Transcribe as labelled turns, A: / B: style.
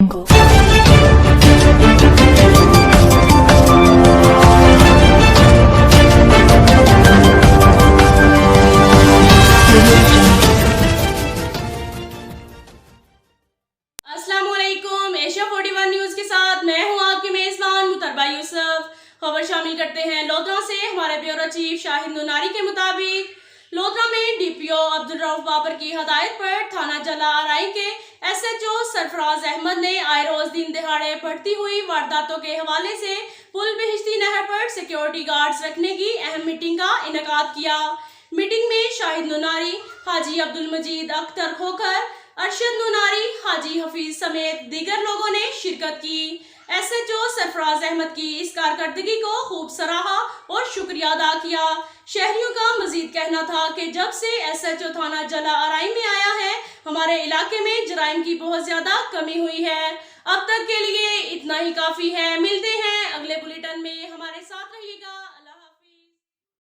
A: अस्सलामुअलैकुम। Asia 41 news के साथ मैं हूं आपकी मेजबान मुतरबा यूसुफ। खबर शामिल करते हैं लोधरा से। हमारे ब्यूरो चीफ शाहिद नुनारी के मुताबिक लोधरा में डीपीओ अब्दुल रऊफ बाबर की हदायत पर थाना जला आरई के एसएचओ सरफराज अहमद ने आए रोज दिन दिहाड़े बढ़ती हुई वारदातों के हवाले से पुल बेहिश्ती नहर पर सिक्योरिटी गार्ड्स रखने की अहम मीटिंग का इनेकाद किया। मीटिंग में शाहिद नुनारी, हाजी अब्दुल मजीद अख्तर खोखर, अरशद नुनारी, हाजी हफीज समेत दीगर लोगों ने शिरकत की। एसएचओ सरफराज अहमद की इस कारकर्दगी को खूब सराहा और शुक्रिया अदा किया। शहरियों का मजीद कहना था कि जब से एसएचओ थाना जला आरई में आया है, हमारे इलाके में जराइम की बहुत ज्यादा कमी हुई है। अब तक के लिए इतना ही काफी है। मिलते हैं अगले बुलेटिन में, हमारे साथ रहिएगा।